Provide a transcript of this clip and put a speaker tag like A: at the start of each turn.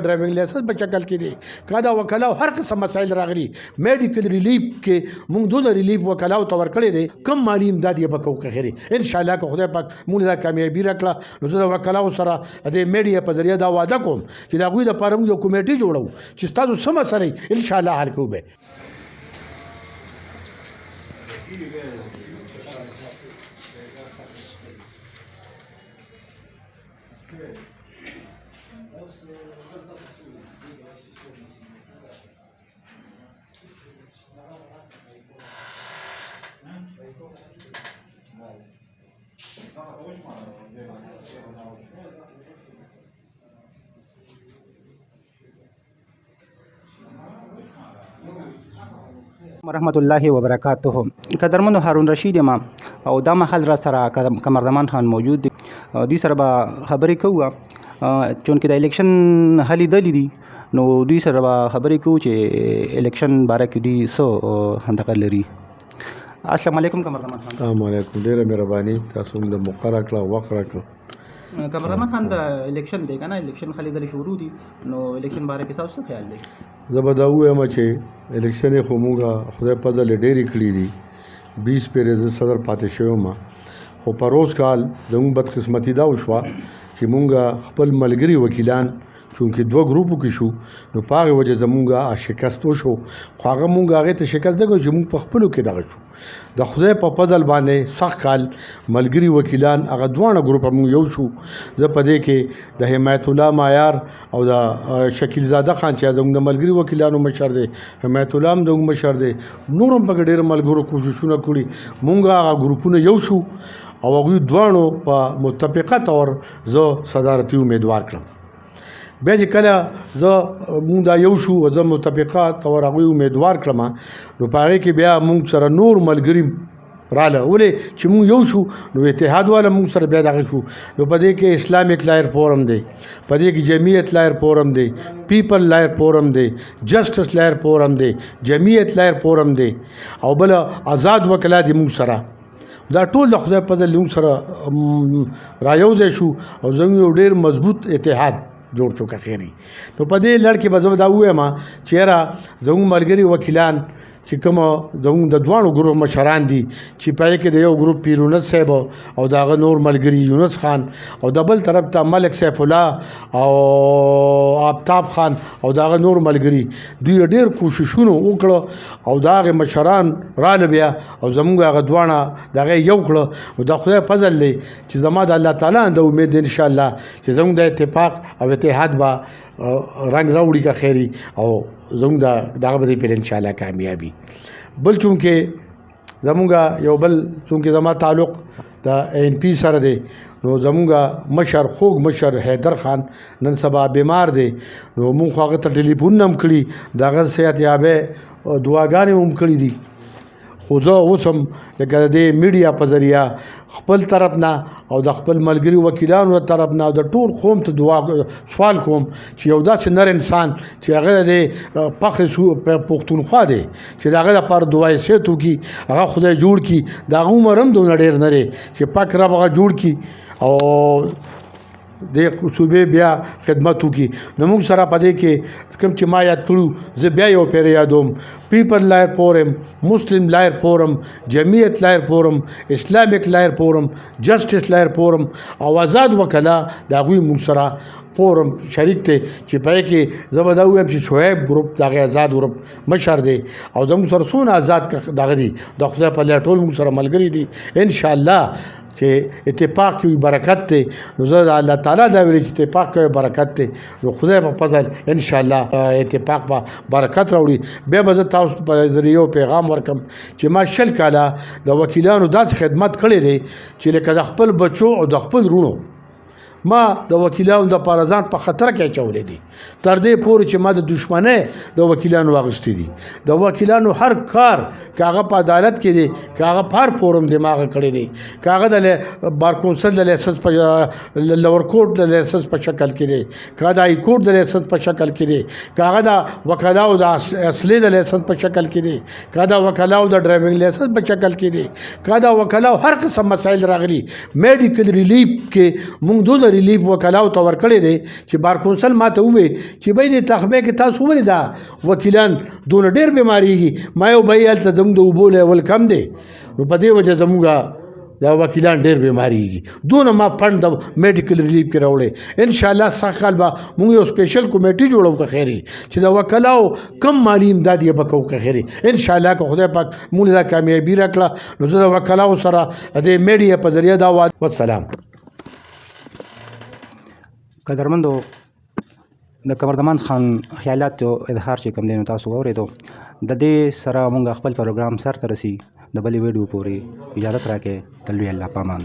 A: Driving licence په شکل کې دي کا دا وکلاو هر قسم مسایل راغلي میډیکل ریلیف کې موږ دوه ریلیف وکلاو تور کړی دي کم مالی امداد یې بکو خیری ان شاء الله که خدای پاک موږ دا کامیابی راکړه نو زه وکلاو سره د میډیا په ذریعہ دا وعده کوم چې دا غوي د پاره یو کمیټي جوړو چې تاسو سم سره ان شاء الله حل کوو به
B: ورحمت الله وبرکاته. قدرمنو هارون رشید ما او دا محل را سره قمردمان خان موجود دي سره به خبرې کوو چونکې د الیکشن هلې دلې دي نو دوی سره به خبرې کوو چې الیکشن باره کې دوی څه هندقه لري. السلام علیکم قمردمان خان.
A: السلام علیکم، ډیره مهرباني تاسو موږ د مقرره کړه وخت راکړه.
B: قمردمان خان د الیکشن دی کنه الیکشن خلې دلې شروع دي نو الیکشن باره کې تاسو څه خیال دی؟
A: زه به دا ووایم چې الیکشن یې خو موږ خدای په فضل ډېرې کړي دي 20 پیرې زه صدر پاتې شوی یم خو په روز کال زموږ بدقسمتي دا وشوه چې موږ خپل ملګري وکیلان چونکې دوه ګروپو کې شو نو په هغې وجه زموږ شکست وشو خو هغه موږ هغې ته شکست نه کړو چې موږ په خپلو کې دغه شو د خدای په فضل باندې سخت کال ملګري وکیلان هغه دواړه ګروپه موږ یو شو. زه په دې کې د حمایت الله معیار او د شکیل زاده خان چې زموږ د ملګري وکیلانو مشر دی حمایت الله هم زموږ مشر دی نور هم پکې ډېر ملګرو کوششونه کړي موږ هغه ګروپونه یو شو او هغوی دواړو په متفقه طور زه صدارتي امیدوار کړم. بیا چې کله زه مونږ دا یو شو زه متفقه طور هغوی امیدوار کړم نو په هغې کې بیا مونږ سره نور ملګري راله ولې چې مونږ یو شو نو اتحاد والا مونږ سره بیا دغه شو نو په دې کې اسلامیک لایر فورم دی په دې کې جمعیت لایر فورم دی پیپل لایر فورم دی جسټس لایر فورم دی جمعیت لایر فورم دی او بل آزاد وکلا دي مونږ سره دا ټول د خدای په فضل مونږ سره رایو دی شو او زموږ یو ډېر مضبوط اتحاد جوړ شو که خیري. نو په دې لړ کې به زه دا ووایم چې یاره زموږ ملګري وکیلان چې کوم زموږ د دواړو ګروپ مشران دي چې په کې د یو ګروپ پیرونت صاحب او د هغه نور ملګري یونس خان او د بل طرف ته ملک سیف الله او آفتاب خان او د هغه نور ملګري دوی ډېر کوششونه وکړه او د هغې مشران راله بیا او زموږ هغه دواړه د هغې یو کړه نو د خدای فضل دی چې زما د الله تعالی د امید انشاءالله چې زموږ د اتفاق او اتحاد به رنګ راوړي که خیري او زموږ دغه به دی پرې انشاءالله کامیابي. بل چونکې زموږ یو بل چونکې زما تعلق د این پی سره دی نو زموږ مشر خوږ مشر حیدر خان نن سبا بیمار دی نو مونږ خو هغه ته ټلیفون هم کړي د هغه صحت یابۍ دعاګانې هم کړي دي خو زه اوس هم لکه د دې میډیا په ذریعه خپل طرف نه او د خپل ملګري وکیلانو طرف نه او د ټول قوم ته دعا سوال کوم چې یو داسې نر انسان چې هغه د فخر پښتونخوا دی چې د هغه لپاره دعای صحت وکړي هغه خدای جوړ کړي د هغه عمر هم دونه ډېر نه دی چې پاک رب هغه جوړ کړي او د صوبې بیا خدمت وکړي. نو موږ سره په دې کې کوم چې ما یاد کړو زه بیا یو پیر یادوم پیپل لایر فورم مسلم لایر فورم جمعیت لایر فورم اسلامیک لایر فورم جسټس لایر فورم او آزاد وکلا د هغوی موږ سره فورم شریک دی چې په کې زه به دا ووایم چې شعیب ګروپ د هغې آزاد ګروپ مشر دی او زموږ سره څونه آزاد دغه دي د خدای په لیه ټول موږ سره ملګري دي انشاءالله چې اتفاق کوي برکت دی نو زه د الله تعالی دا ویلي چې اتفاق کوي برکت دی نو خدای په فضل انشاءالله اتفاق به برکت راوړي. بیا به زه تاسو په ذریعه یو پیغام ورکم چې ما 20 کاله د وکیلانو داسې خدمت کړی دی چې لکه د خپل بچو او د خپل رونو ما د وکیلانو د پاره ځان په خطر کې اچولی دي تر دې پورې چې ما د دشمنۍ د وکیلانو واخیستي دي. د وکیلانو هر کار که هغه په عدالت کې دی که هغه په هر فورم دی ما هغه کړی دی که هغه د بار کونسل د لایسنس په لور کورټ د لایسنس په شکل کې دی که هغه د های کورټ د لایسنس په شکل کې دی که هغه د وکلاو د اصلي د لایسنس په شکل کې دی که هغه د وکلاو د ډرایوینګ لایسنس په شکل کې دی که هغه د وکلاو هر قسم مسایل راغلي میډیکل ریلیف کې موږ دوه ریلیف وکلاو ته ورکړی دی چې بار کونسل ماته ووې چې بای دې تخبې کې تاسو ولې دا وکیلان دونه ډېر بیماریږي ما یو بای هلته زموږ د اوبو لیول کم دی نو په دې وجه زموږ دا وکیلان ډېر بیماریږي دونه ما فنډ د میډیکل ریلیف کې راوړی انشاءالله سږ کال به موږ یو سپیشل کمیټي جوړو که خیري چې د وکلاو کم مالي امداد یې به کوو که خیري انشاءالله که خدای پاک موږ دا کامیابي راکړه نو زه د وکلاو سره د میډیا په ذریعه دا والسلام.
B: قدرمندو د قمردمان خان خیالات او اظهار چې کوم دی نو تاسو واورېدو د دې سره موږ خپل پروګرام سر ته رسي د بلې ویډیو پورې اجازت راکړئ. د لوی الله پامان.